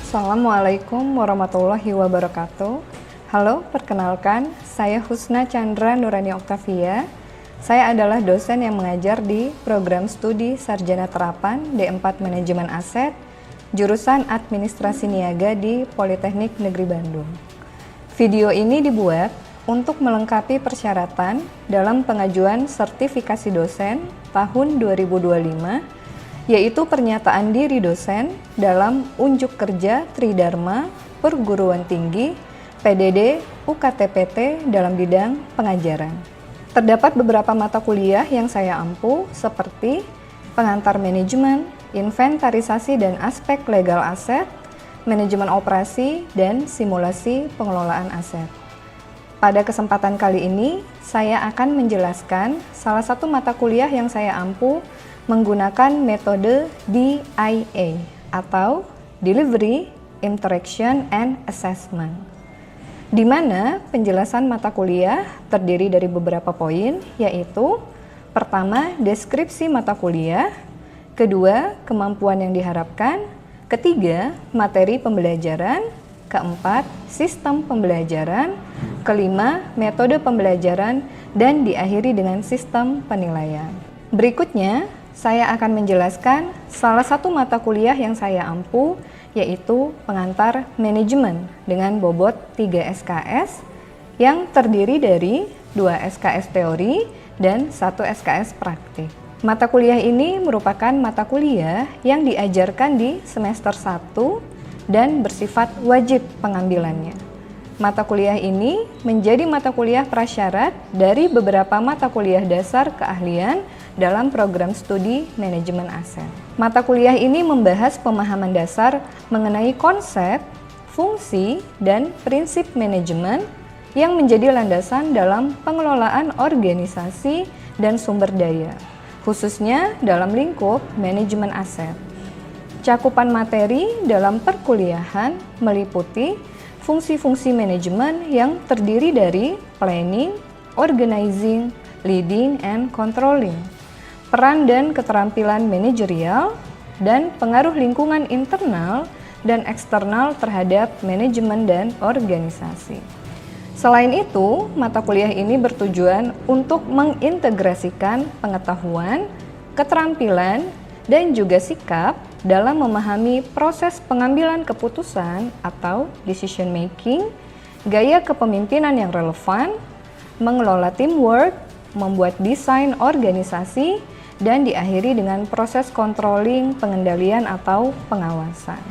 Assalamualaikum warahmatullahi wabarakatuh. Halo, perkenalkan, saya Husna Chandra Nurani Oktavia. Saya adalah dosen yang mengajar di Program Studi Sarjana Terapan D4 Manajemen Aset, jurusan Administrasi Niaga di Politeknik Negeri Bandung. Video ini dibuat untuk melengkapi persyaratan dalam pengajuan sertifikasi dosen tahun 2025, yaitu pernyataan diri dosen dalam unjuk kerja Tridharma Perguruan Tinggi PDD UKTPT dalam bidang pengajaran. Terdapat beberapa mata kuliah yang saya ampu seperti pengantar manajemen, inventarisasi dan aspek legal aset, manajemen operasi, dan simulasi pengelolaan aset. Pada kesempatan kali ini, saya akan menjelaskan salah satu mata kuliah yang saya ampu menggunakan metode DIA atau Delivery, Interaction, and Assessment, di mana penjelasan mata kuliah terdiri dari beberapa poin, yaitu pertama, deskripsi mata kuliah, kedua, kemampuan yang diharapkan, ketiga, materi pembelajaran, keempat, sistem pembelajaran, kelima, metode pembelajaran, dan diakhiri dengan sistem penilaian. Berikutnya, saya akan menjelaskan salah satu mata kuliah yang saya ampu, yaitu pengantar manajemen dengan bobot 3 SKS yang terdiri dari 2 SKS teori dan 1 SKS praktik. Mata kuliah ini merupakan mata kuliah yang diajarkan di semester 1 dan bersifat wajib pengambilannya. Mata kuliah ini menjadi mata kuliah prasyarat dari beberapa mata kuliah dasar keahlian dalam program studi manajemen aset. Mata kuliah ini membahas pemahaman dasar mengenai konsep, fungsi, dan prinsip manajemen yang menjadi landasan dalam pengelolaan organisasi dan sumber daya, khususnya dalam lingkup manajemen aset. Cakupan materi dalam perkuliahan meliputi fungsi-fungsi manajemen yang terdiri dari planning, organizing, leading, and controlling, peran dan keterampilan manajerial, dan pengaruh lingkungan internal dan eksternal terhadap manajemen dan organisasi. Selain itu, mata kuliah ini bertujuan untuk mengintegrasikan pengetahuan, keterampilan, dan juga sikap dalam memahami proses pengambilan keputusan atau decision making, gaya kepemimpinan yang relevan, mengelola teamwork, membuat desain organisasi, dan diakhiri dengan proses controlling, pengendalian atau pengawasan.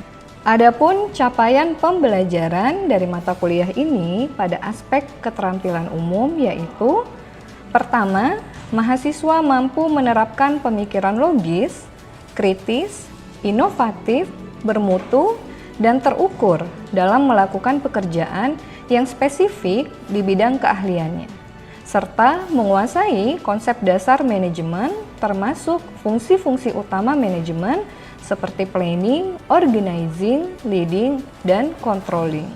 Adapun capaian pembelajaran dari mata kuliah ini pada aspek keterampilan umum yaitu: pertama, mahasiswa mampu menerapkan pemikiran logis, kritis, inovatif, bermutu, dan terukur dalam melakukan pekerjaan yang spesifik di bidang keahliannya, serta menguasai konsep dasar manajemen termasuk fungsi-fungsi utama manajemen seperti planning, organizing, leading, dan controlling.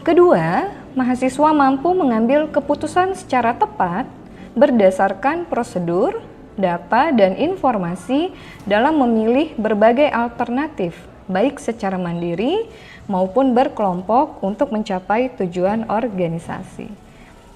Kedua, mahasiswa mampu mengambil keputusan secara tepat berdasarkan prosedur, data, dan informasi dalam memilih berbagai alternatif, baik secara mandiri maupun berkelompok untuk mencapai tujuan organisasi.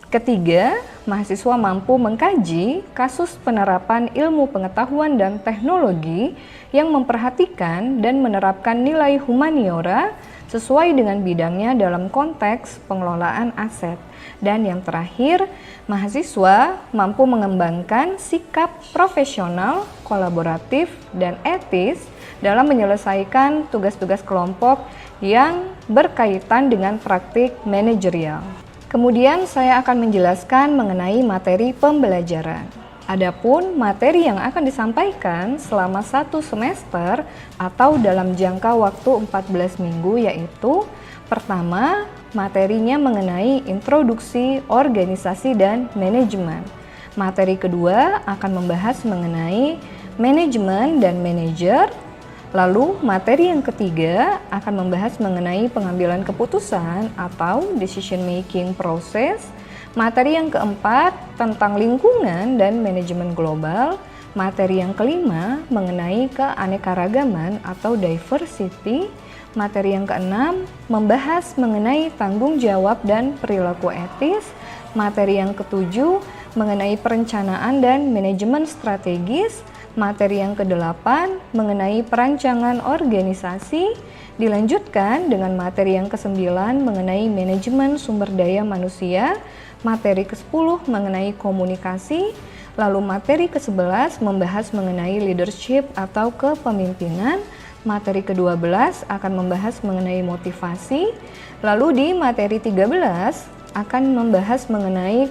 Ketiga, mahasiswa mampu mengkaji kasus penerapan ilmu pengetahuan dan teknologi yang memperhatikan dan menerapkan nilai humaniora sesuai dengan bidangnya dalam konteks pengelolaan aset. Dan yang terakhir, mahasiswa mampu mengembangkan sikap profesional, kolaboratif, dan etis dalam menyelesaikan tugas-tugas kelompok yang berkaitan dengan praktik manajerial. Kemudian saya akan menjelaskan mengenai materi pembelajaran. Adapun materi yang akan disampaikan selama 1 semester atau dalam jangka waktu 14 minggu yaitu: pertama, materinya mengenai introduksi organisasi dan manajemen. Materi kedua akan membahas mengenai manajemen dan manajer. Lalu materi yang ketiga akan membahas mengenai pengambilan keputusan atau decision making process. Materi yang keempat tentang lingkungan dan manajemen global. Materi yang kelima mengenai keanekaragaman atau diversity. Materi yang keenam membahas mengenai tanggung jawab dan perilaku etis. Materi yang ketujuh mengenai perencanaan dan manajemen strategis. Materi yang kedelapan mengenai perancangan organisasi. Dilanjutkan dengan materi yang kesembilan mengenai manajemen sumber daya manusia. Materi ke-10 mengenai komunikasi. Lalu materi ke-11 membahas mengenai leadership atau kepemimpinan. Materi ke-12 akan membahas mengenai motivasi. Lalu di materi 13 akan membahas mengenai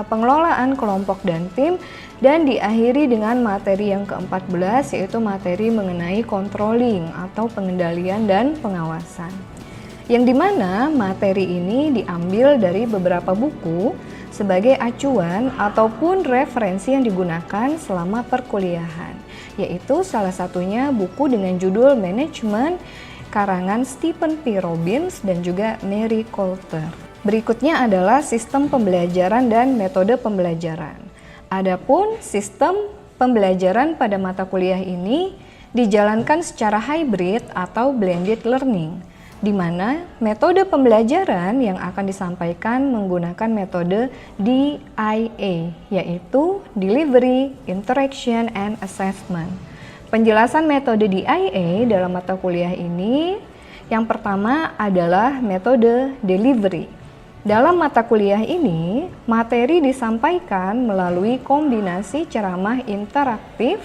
pengelolaan kelompok dan tim. Dan diakhiri dengan materi yang ke-14 yaitu materi mengenai controlling atau pengendalian dan pengawasan. Yang dimana materi ini diambil dari beberapa buku sebagai acuan ataupun referensi yang digunakan selama perkuliahan, yaitu salah satunya buku dengan judul Management karangan Stephen P. Robbins dan juga Mary Coulter. Berikutnya adalah sistem pembelajaran dan metode pembelajaran. Adapun sistem pembelajaran pada mata kuliah ini dijalankan secara hybrid atau blended learning, di mana metode pembelajaran yang akan disampaikan menggunakan metode DIA, yaitu Delivery, Interaction, and Assessment. Penjelasan metode DIA dalam mata kuliah ini, yang pertama adalah metode delivery. Dalam mata kuliah ini, materi disampaikan melalui kombinasi ceramah interaktif,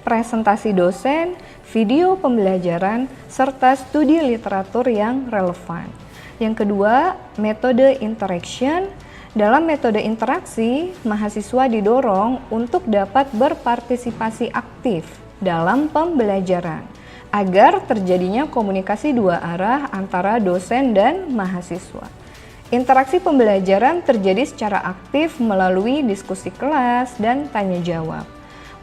presentasi dosen, video pembelajaran, serta studi literatur yang relevan. Yang kedua, metode interaction. Dalam metode interaksi, mahasiswa didorong untuk dapat berpartisipasi aktif dalam pembelajaran, agar terjadinya komunikasi dua arah antara dosen dan mahasiswa. Interaksi pembelajaran terjadi secara aktif melalui diskusi kelas dan tanya jawab.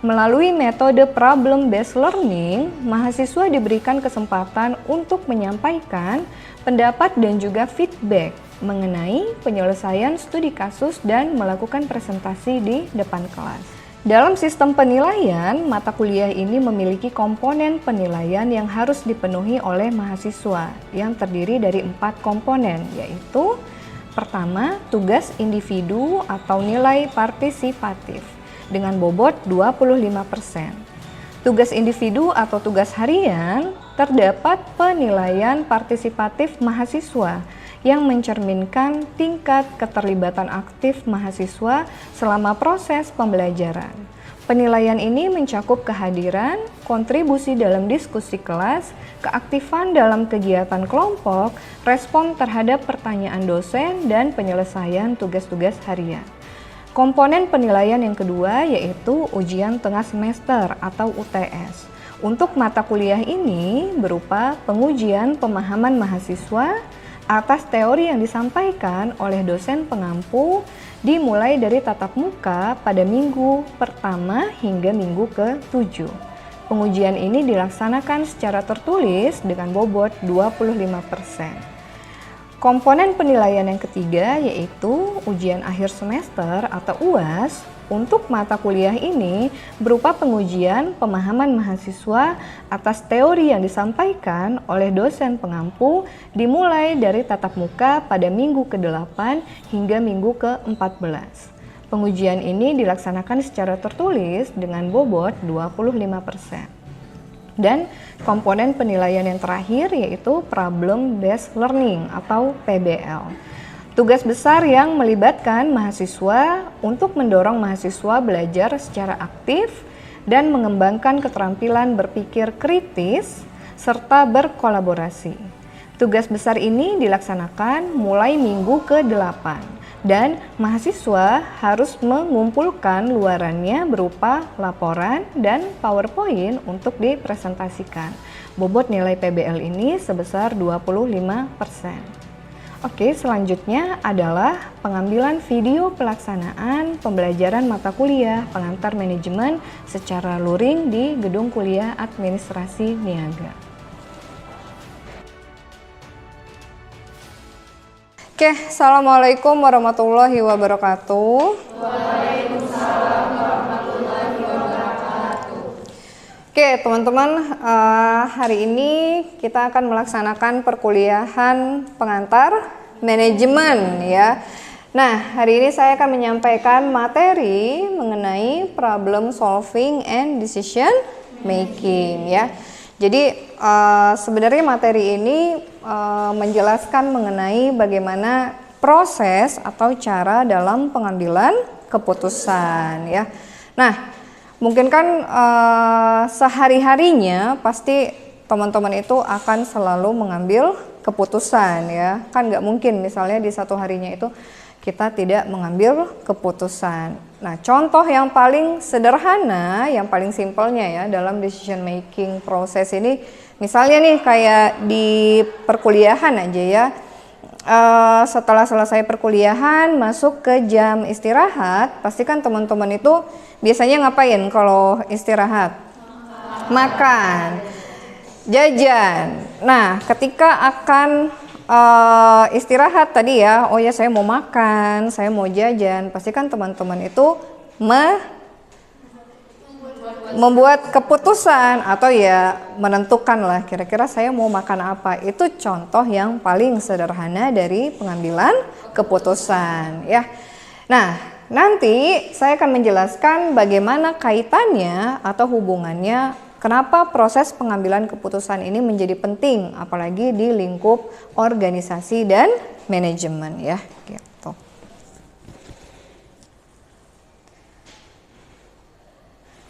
Melalui metode problem-based learning, mahasiswa diberikan kesempatan untuk menyampaikan pendapat dan juga feedback mengenai penyelesaian studi kasus dan melakukan presentasi di depan kelas. Dalam sistem penilaian, mata kuliah ini memiliki komponen penilaian yang harus dipenuhi oleh mahasiswa yang terdiri dari 4 komponen, yaitu pertama, tugas individu atau nilai partisipatif dengan bobot 25%. Tugas individu atau tugas harian terdapat penilaian partisipatif mahasiswa yang mencerminkan tingkat keterlibatan aktif mahasiswa selama proses pembelajaran. Penilaian ini mencakup kehadiran, kontribusi dalam diskusi kelas, keaktifan dalam kegiatan kelompok, respon terhadap pertanyaan dosen, dan penyelesaian tugas-tugas harian. Komponen penilaian yang kedua yaitu ujian tengah semester atau UTS. Untuk mata kuliah ini berupa pengujian pemahaman mahasiswa atas teori yang disampaikan oleh dosen pengampu dimulai dari tatap muka pada minggu pertama hingga minggu ke-7. Pengujian ini dilaksanakan secara tertulis dengan bobot 25%. Komponen penilaian yang ketiga yaitu ujian akhir semester atau UAS. Untuk mata kuliah ini berupa pengujian pemahaman mahasiswa atas teori yang disampaikan oleh dosen pengampu dimulai dari tatap muka pada minggu ke-8 hingga minggu ke-14. Pengujian ini dilaksanakan secara tertulis dengan bobot 25%. Dan komponen penilaian yang terakhir yaitu Problem Based Learning atau PBL. Tugas besar yang melibatkan mahasiswa untuk mendorong mahasiswa belajar secara aktif dan mengembangkan keterampilan berpikir kritis serta berkolaborasi. Tugas besar ini dilaksanakan mulai minggu ke-8 dan mahasiswa harus mengumpulkan luarannya berupa laporan dan PowerPoint untuk dipresentasikan. Bobot nilai PBL ini sebesar 25%. Oke, selanjutnya adalah pengambilan video pelaksanaan pembelajaran mata kuliah pengantar manajemen secara luring di Gedung Kuliah Administrasi Niaga. Oke, Assalamualaikum warahmatullahi wabarakatuh. Waalaikumsalam warahmatullahi wabarakatuh. Oke, teman-teman, hari ini kita akan melaksanakan perkuliahan pengantar manajemen ya. Nah, hari ini saya akan menyampaikan materi mengenai problem solving and decision making ya. Jadi sebenarnya materi ini menjelaskan mengenai bagaimana proses atau cara dalam pengambilan keputusan ya. Nah, mungkin kan sehari-harinya pasti teman-teman itu akan selalu mengambil keputusan ya. Kan nggak mungkin misalnya di satu harinya itu kita tidak mengambil keputusan. Nah, contoh yang paling sederhana, yang paling simpelnya ya dalam decision making proses ini, misalnya nih kayak di perkuliahan aja ya. Setelah selesai perkuliahan masuk ke jam istirahat, pastikan teman-teman itu biasanya ngapain kalau istirahat? Makan, jajan. Nah, ketika akan istirahat tadi ya, oh ya saya mau makan, saya mau jajan, pastikan teman-teman itu membuat keputusan atau ya menentukan lah kira-kira saya mau makan apa. Itu contoh yang paling sederhana dari pengambilan keputusan ya. Nah, nanti saya akan menjelaskan bagaimana kaitannya atau hubungannya, kenapa proses pengambilan keputusan ini menjadi penting apalagi di lingkup organisasi dan manajemen ya gitu.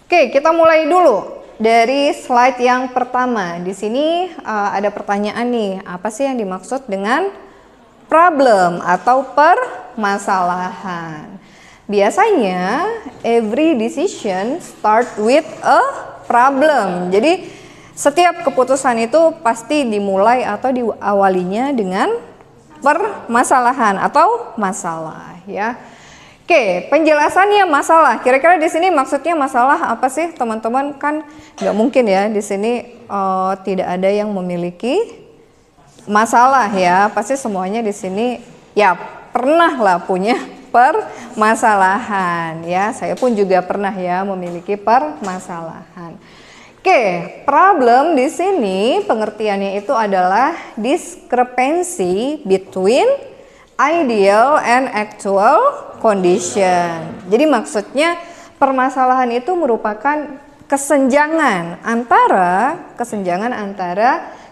Oke, kita mulai dulu dari slide yang pertama. Di sini ada pertanyaan nih, apa sih yang dimaksud dengan problem atau permasalahan? Biasanya every decision start with a problem. Jadi setiap keputusan itu pasti dimulai atau diawalinya dengan permasalahan atau masalah ya. Oke, penjelasannya masalah. Kira-kira di sini maksudnya masalah apa sih, teman-teman? Kan nggak mungkin ya di sini tidak ada yang memiliki masalah ya. Pasti semuanya di sini ya pernah lah punya permasalahan ya. Saya pun juga pernah ya memiliki permasalahan. Oke, problem di sini pengertiannya itu adalah discrepancy between ideal and actual condition. Jadi maksudnya permasalahan itu merupakan kesenjangan antara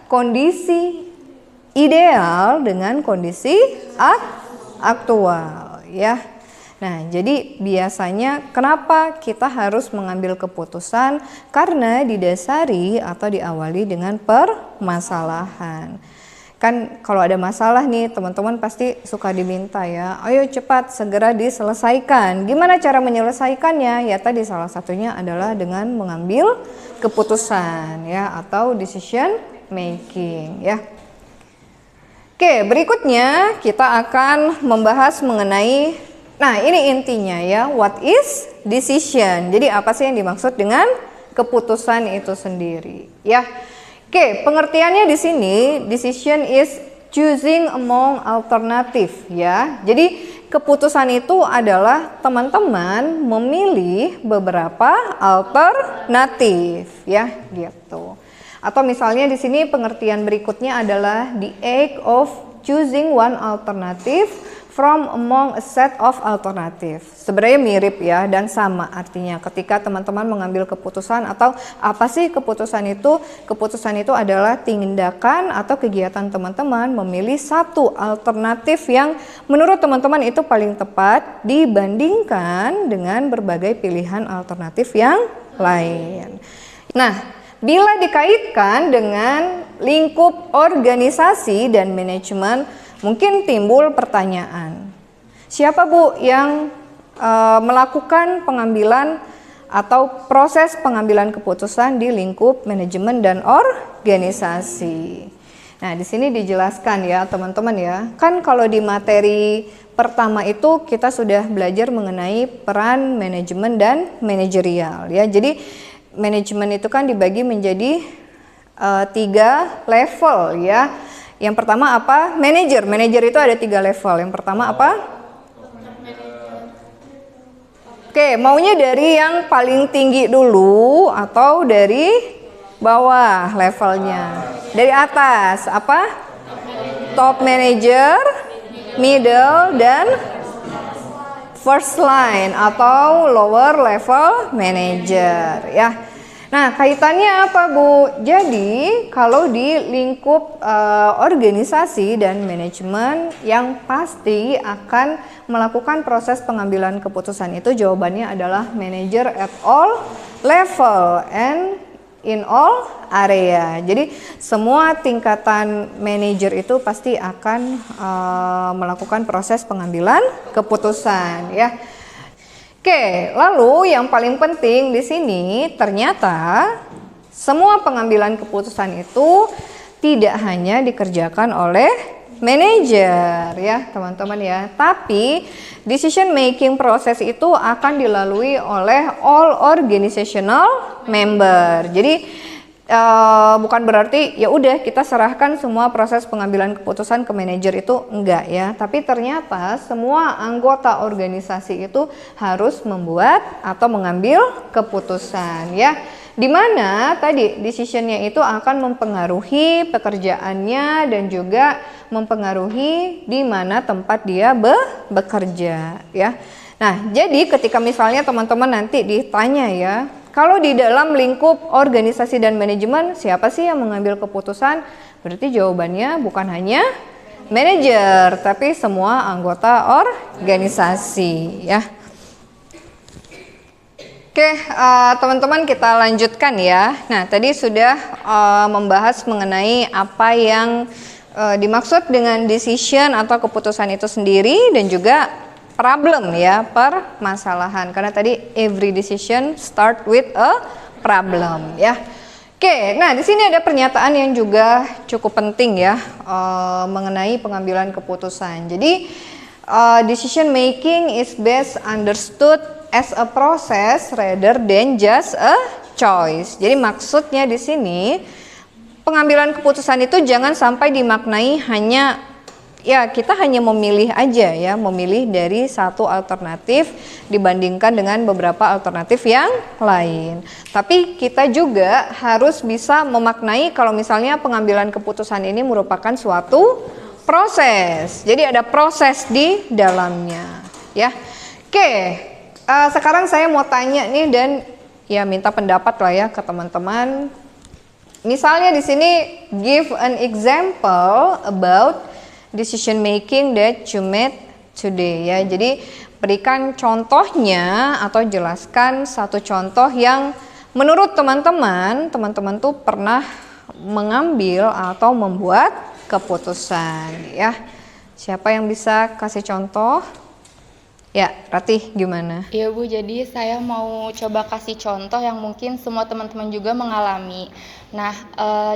kondisi ideal dengan kondisi aktual ya. Nah, jadi biasanya kenapa kita harus mengambil keputusan? Karena didasari atau diawali dengan permasalahan. Kan kalau ada masalah nih teman-teman pasti suka diminta ya, ayo cepat segera diselesaikan. Gimana cara menyelesaikannya? Ya tadi salah satunya adalah dengan mengambil keputusan ya atau decision making ya. Oke, berikutnya kita akan membahas mengenai, nah ini intinya ya, what is decision? Jadi apa sih yang dimaksud dengan keputusan itu sendiri ya. Oke, pengertiannya di sini decision is choosing among alternative ya. Jadi keputusan itu adalah teman-teman memilih beberapa alternatif ya gitu. Atau misalnya di sini pengertian berikutnya adalah the act of choosing one alternative from among a set of alternative. Sebenarnya mirip ya dan sama artinya ketika teman-teman mengambil keputusan atau apa sih keputusan itu? Keputusan itu adalah tindakan atau kegiatan teman-teman memilih satu alternatif yang menurut teman-teman itu paling tepat dibandingkan dengan berbagai pilihan alternatif yang lain. Nah, bila dikaitkan dengan lingkup organisasi dan manajemen, mungkin timbul pertanyaan, siapa Bu yang melakukan pengambilan atau proses pengambilan keputusan di lingkup manajemen dan organisasi? Nah, di sini dijelaskan ya teman-teman ya. Kan kalau di materi pertama itu kita sudah belajar mengenai peran manajemen dan manajerial ya. Jadi manajemen itu kan dibagi menjadi 3 level ya. Yang pertama apa? Manajer. Manajer itu ada 3 level. Yang pertama apa? Oke, maunya dari yang paling tinggi dulu atau dari bawah levelnya? Dari atas, apa? Top manager, middle, dan first line atau lower level manager ya. Nah, kaitannya apa, Bu? Jadi, kalau di lingkup organisasi dan manajemen yang pasti akan melakukan proses pengambilan keputusan itu jawabannya adalah manager at all level and in all area. Jadi, semua tingkatan manajer itu pasti akan melakukan proses pengambilan keputusan ya. Oke, lalu yang paling penting di sini ternyata semua pengambilan keputusan itu tidak hanya dikerjakan oleh manajer ya teman-teman ya, tapi decision making proses itu akan dilalui oleh all organizational member. Jadi bukan berarti ya udah kita serahkan semua proses pengambilan keputusan ke manajer, itu enggak ya, tapi ternyata semua anggota organisasi itu harus membuat atau mengambil keputusan ya, dimana tadi decisionnya itu akan mempengaruhi pekerjaannya dan juga mempengaruhi di mana tempat dia bekerja ya. Nah, jadi ketika misalnya teman-teman nanti ditanya ya, kalau di dalam lingkup organisasi dan manajemen siapa sih yang mengambil keputusan? Berarti jawabannya bukan hanya manajer, tapi semua anggota organisasi ya. Oke, teman-teman kita lanjutkan ya. Nah, tadi sudah membahas mengenai apa yang dimaksud dengan decision atau keputusan itu sendiri dan juga problem ya, permasalahan, karena tadi every decision start with a problem ya. Oke, nah di sini ada pernyataan yang juga cukup penting ya mengenai pengambilan keputusan. Jadi decision making is best understood as a process rather than just a choice. Jadi maksudnya di sini pengambilan keputusan itu jangan sampai dimaknai hanya ya kita hanya memilih aja ya, memilih dari satu alternatif dibandingkan dengan beberapa alternatif yang lain. Tapi kita juga harus bisa memaknai kalau misalnya pengambilan keputusan ini merupakan suatu proses. Jadi ada proses di dalamnya ya. Oke, sekarang saya mau tanya nih dan ya minta pendapat lah ya ke teman-teman. Misalnya di sini give an example about decision making that you made today ya. Jadi berikan contohnya atau jelaskan satu contoh yang menurut teman-teman tuh pernah mengambil atau membuat keputusan ya. Siapa yang bisa kasih contoh? Ya, Ratih gimana? Iya Bu, jadi saya mau coba kasih contoh yang mungkin semua teman-teman juga mengalami. Nah,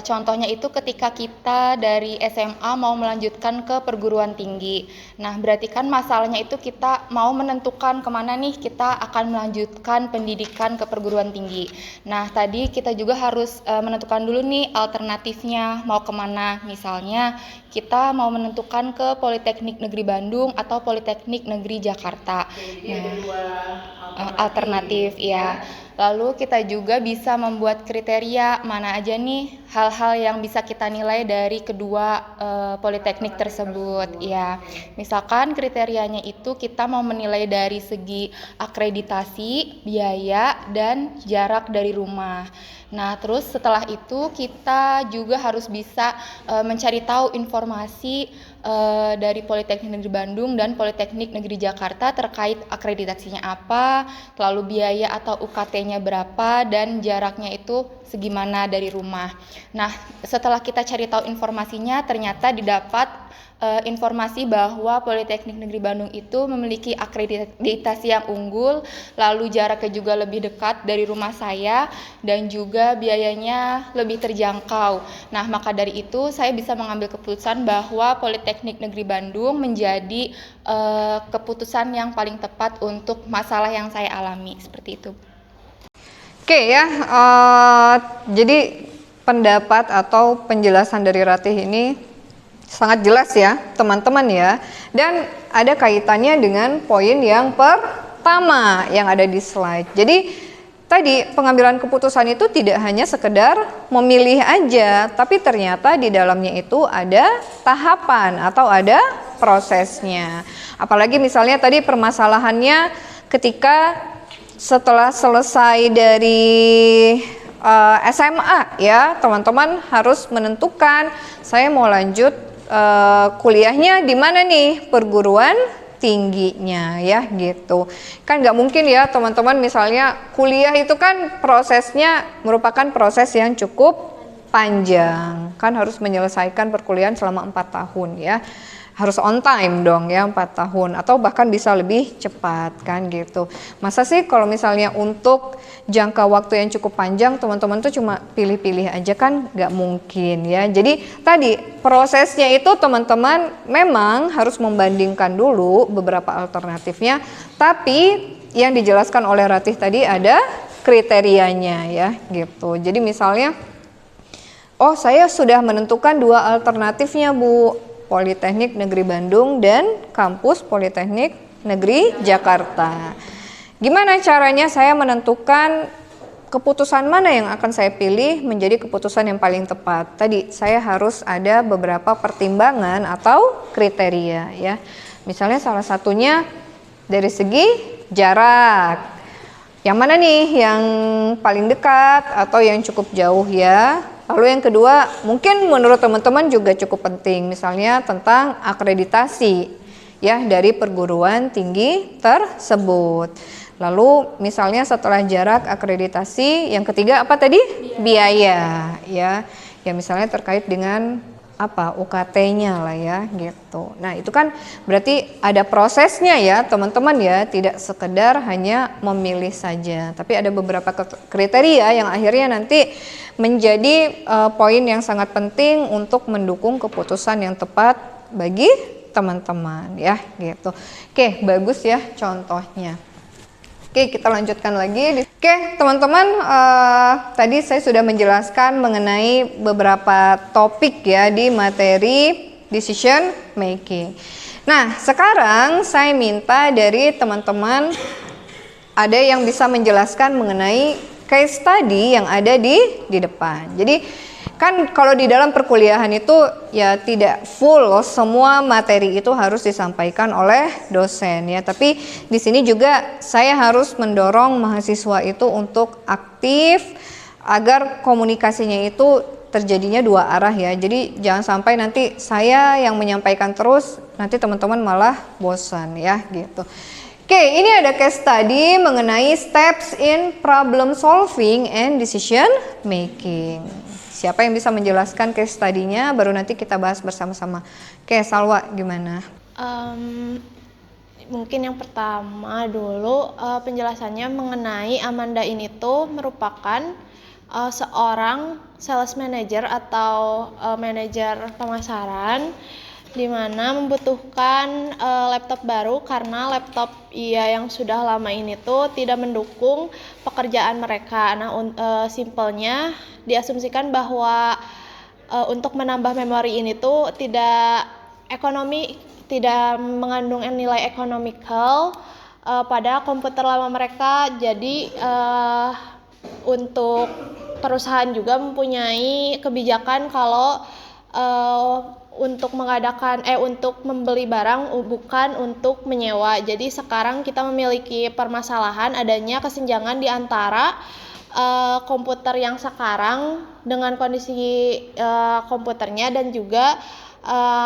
contohnya itu ketika kita dari SMA mau melanjutkan ke perguruan tinggi. Nah, berarti kan masalahnya itu kita mau menentukan kemana nih kita akan melanjutkan pendidikan ke perguruan tinggi. Nah, tadi kita juga harus menentukan dulu nih alternatifnya mau kemana. Misalnya kita mau menentukan ke Politeknik Negeri Bandung atau Politeknik Negeri Jakarta. Jadi ada dua alternatif ya. Lalu kita juga bisa membuat kriteria mana aja nih hal-hal yang bisa kita nilai dari kedua politeknik tersebut ya. Misalkan kriterianya itu kita mau menilai dari segi akreditasi, biaya, dan jarak dari rumah. Nah, terus setelah itu kita juga harus bisa mencari tahu informasi dari Politeknik Negeri Bandung dan Politeknik Negeri Jakarta terkait akreditasinya apa, lalu biaya atau UKT-nya berapa, dan jaraknya itu segimana dari rumah. Nah, setelah kita cari tahu informasinya, ternyata didapat informasi bahwa Politeknik Negeri Bandung itu memiliki akreditasi yang unggul, lalu jaraknya juga lebih dekat dari rumah saya, dan juga biayanya lebih terjangkau. Nah, maka dari itu saya bisa mengambil keputusan bahwa Politeknik Negeri Bandung menjadi keputusan yang paling tepat untuk masalah yang saya alami, seperti itu. Oke ya, jadi pendapat atau penjelasan dari Ratih ini sangat jelas ya teman-teman ya, dan ada kaitannya dengan poin yang pertama yang ada di slide. Jadi tadi pengambilan keputusan itu tidak hanya sekedar memilih aja, tapi ternyata di dalamnya itu ada tahapan atau ada prosesnya. Apalagi misalnya tadi permasalahannya ketika setelah selesai dari SMA ya, teman-teman harus menentukan saya mau lanjut kuliahnya di mana nih, perguruan tingginya ya gitu. Kan nggak mungkin ya teman-teman, misalnya kuliah itu kan prosesnya merupakan proses yang cukup panjang, kan harus menyelesaikan perkuliahan selama 4 tahun ya. Harus on time dong ya, 4 tahun atau bahkan bisa lebih cepat kan gitu. Masa sih kalau misalnya untuk jangka waktu yang cukup panjang teman-teman tuh cuma pilih-pilih aja, kan nggak mungkin ya. Jadi tadi prosesnya itu teman-teman memang harus membandingkan dulu beberapa alternatifnya, tapi yang dijelaskan oleh Ratih tadi ada kriterianya ya gitu. Jadi misalnya, oh saya sudah menentukan 2 alternatifnya Bu, Politeknik Negeri Bandung dan kampus Politeknik Negeri Jakarta. Gimana caranya saya menentukan keputusan mana yang akan saya pilih menjadi keputusan yang paling tepat? Tadi saya harus ada beberapa pertimbangan atau kriteria ya. Misalnya salah satunya dari segi jarak. Yang mana nih yang paling dekat atau yang cukup jauh ya? Lalu yang kedua, mungkin menurut teman-teman juga cukup penting, misalnya tentang akreditasi ya dari perguruan tinggi tersebut. Lalu misalnya setelah jarak akreditasi, yang ketiga apa tadi? Biaya ya. Ya misalnya terkait dengan apa UKT-nya lah ya gitu. Nah itu kan berarti ada prosesnya ya teman-teman ya, tidak sekedar hanya memilih saja, tapi ada beberapa kriteria yang akhirnya nanti menjadi poin yang sangat penting untuk mendukung keputusan yang tepat bagi teman-teman ya gitu. Oke, bagus ya contohnya. Oke, kita lanjutkan lagi. Oke, teman-teman, tadi saya sudah menjelaskan mengenai beberapa topik ya di materi decision making. Nah, sekarang saya minta dari teman-teman ada yang bisa menjelaskan mengenai case study yang ada di depan. Jadi kan kalau di dalam perkuliahan itu ya tidak full loh, semua materi itu harus disampaikan oleh dosen ya. Tapi di sini juga saya harus mendorong mahasiswa itu untuk aktif agar komunikasinya itu terjadinya 2 arah ya. Jadi jangan sampai nanti saya yang menyampaikan terus, nanti teman-teman malah bosan ya gitu. Oke, ini ada case study mengenai steps in problem solving and decision making. Siapa yang bisa menjelaskan case study-nya, baru nanti kita bahas bersama-sama. Oke, Salwa gimana? Mungkin yang pertama dulu penjelasannya mengenai Amanda ini tuh merupakan seorang sales manager atau manajer pemasaran, di mana membutuhkan laptop baru karena laptop yang sudah lama ini tuh tidak mendukung pekerjaan mereka. Nah, simpelnya diasumsikan bahwa untuk menambah memori ini tuh tidak mengandung nilai ekonomikal pada komputer lama mereka. Jadi untuk perusahaan juga mempunyai kebijakan kalau untuk membeli barang bukan untuk menyewa. Jadi sekarang kita memiliki permasalahan adanya kesenjangan di antara komputer yang sekarang dengan kondisi komputernya dan juga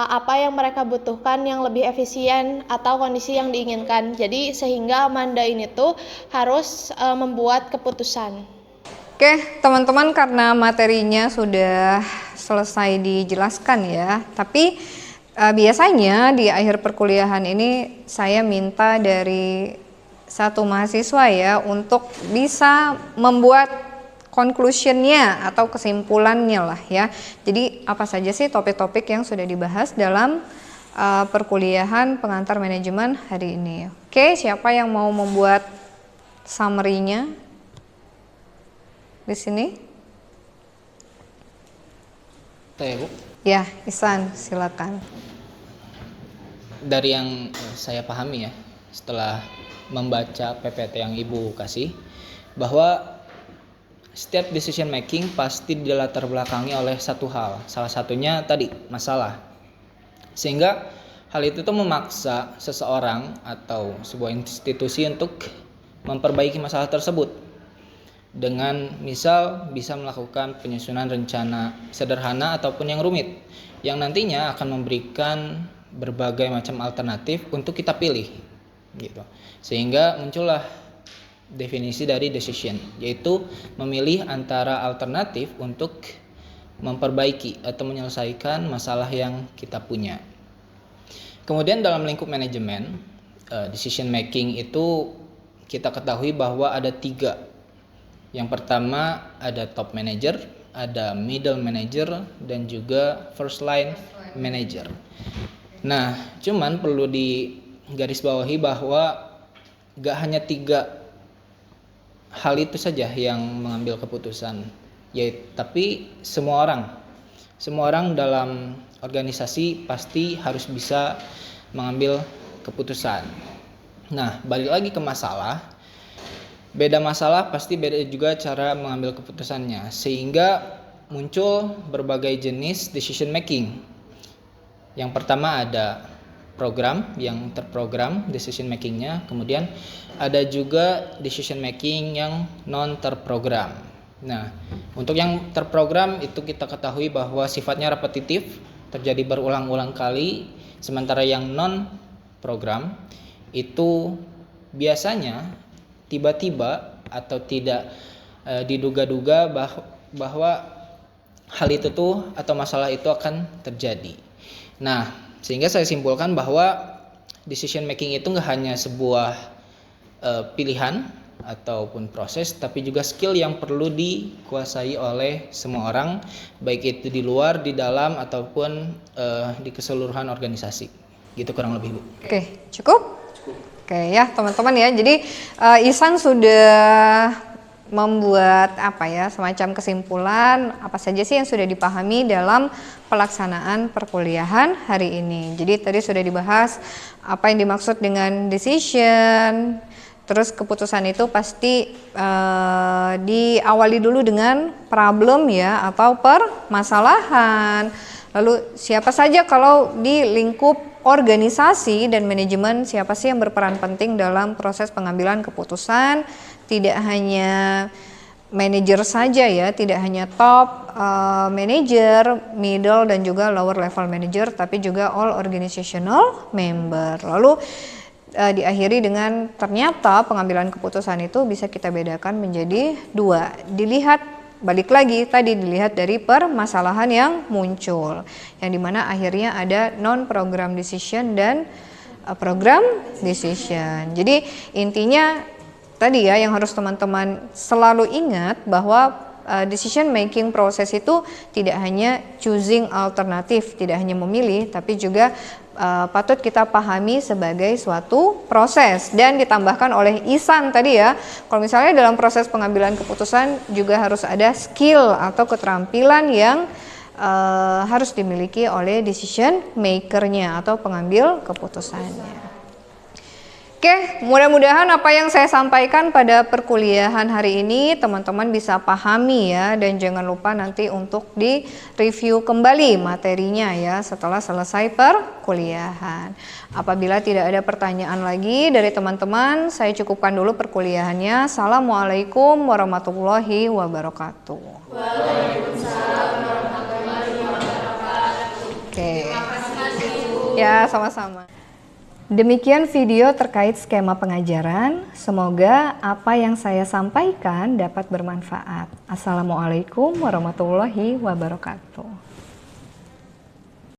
apa yang mereka butuhkan yang lebih efisien atau kondisi yang diinginkan. Jadi sehingga Amanda ini tuh harus membuat keputusan. Oke, teman-teman, karena materinya sudah selesai dijelaskan ya, tapi biasanya di akhir perkuliahan ini saya minta dari satu mahasiswa ya untuk bisa membuat conclusion-nya atau kesimpulannya lah ya. Jadi apa saja sih topik-topik yang sudah dibahas dalam perkuliahan pengantar manajemen hari ini. Oke, siapa yang mau membuat summary-nya di sini? Saya, Bu. Ya, Ihsan, silakan. Dari yang saya pahami ya, setelah membaca PPT yang Ibu kasih, bahwa setiap decision making pasti dilatar belakangi oleh satu hal, salah satunya tadi masalah. Sehingga hal itu tuh memaksa seseorang atau sebuah institusi untuk memperbaiki masalah tersebut dengan misal bisa melakukan penyusunan rencana sederhana ataupun yang rumit yang nantinya akan memberikan berbagai macam alternatif untuk kita pilih gitu. Sehingga muncullah definisi dari decision, yaitu memilih antara alternatif untuk memperbaiki atau menyelesaikan masalah yang kita punya. Kemudian dalam lingkup manajemen, decision making itu kita ketahui bahwa ada 3. Yang pertama ada top manager, ada middle manager, dan juga first line manager. Nah, cuman perlu digarisbawahi bahwa gak hanya 3 hal itu saja yang mengambil keputusan, tapi semua orang dalam organisasi pasti harus bisa mengambil keputusan. Nah, balik lagi ke masalah, beda masalah pasti beda juga cara mengambil keputusannya, sehingga muncul berbagai jenis decision making. Yang pertama ada program yang terprogram decision makingnya, kemudian ada juga decision making yang non terprogram. Nah, untuk yang terprogram itu kita ketahui bahwa sifatnya repetitif, terjadi berulang-ulang kali, sementara yang non program itu biasanya tiba-tiba atau tidak diduga-duga bahwa hal itu tuh atau masalah itu akan terjadi. Nah, sehingga saya simpulkan bahwa decision making itu nggak hanya sebuah pilihan ataupun proses, tapi juga skill yang perlu dikuasai oleh semua orang, baik itu di luar, di dalam, ataupun di keseluruhan organisasi. Gitu kurang lebih, Bu. Oke, cukup? Oke ya teman-teman ya, jadi Ihsan sudah membuat semacam kesimpulan apa saja sih yang sudah dipahami dalam pelaksanaan perkuliahan hari ini. Jadi tadi sudah dibahas apa yang dimaksud dengan decision, terus keputusan itu pasti diawali dulu dengan problem ya atau permasalahan. Lalu siapa saja kalau di lingkup organisasi dan manajemen, siapa sih yang berperan penting dalam proses pengambilan keputusan? Tidak hanya manajer saja ya, tidak hanya top manager, middle dan juga lower level manager, tapi juga all organizational member. Lalu diakhiri dengan ternyata pengambilan keputusan itu bisa kita bedakan menjadi 2. Balik lagi tadi dilihat dari permasalahan yang muncul, yang dimana akhirnya ada non-program decision dan program decision. Jadi intinya tadi ya yang harus teman-teman selalu ingat bahwa decision making proses itu tidak hanya choosing alternatif, tidak hanya memilih, tapi juga patut kita pahami sebagai suatu proses. Dan ditambahkan oleh Ihsan tadi ya, kalau misalnya dalam proses pengambilan keputusan juga harus ada skill atau keterampilan yang harus dimiliki oleh decision makernya atau pengambil keputusannya. Oke, mudah-mudahan apa yang saya sampaikan pada perkuliahan hari ini teman-teman bisa pahami ya, dan jangan lupa nanti untuk di-review kembali materinya ya setelah selesai perkuliahan. Apabila tidak ada pertanyaan lagi dari teman-teman, saya cukupkan dulu perkuliahannya. Assalamualaikum warahmatullahi wabarakatuh. Waalaikumsalam warahmatullahi wabarakatuh. Oke. Ya, sama-sama. Demikian video terkait skema pengajaran. Semoga apa yang saya sampaikan dapat bermanfaat. Assalamualaikum warahmatullahi wabarakatuh.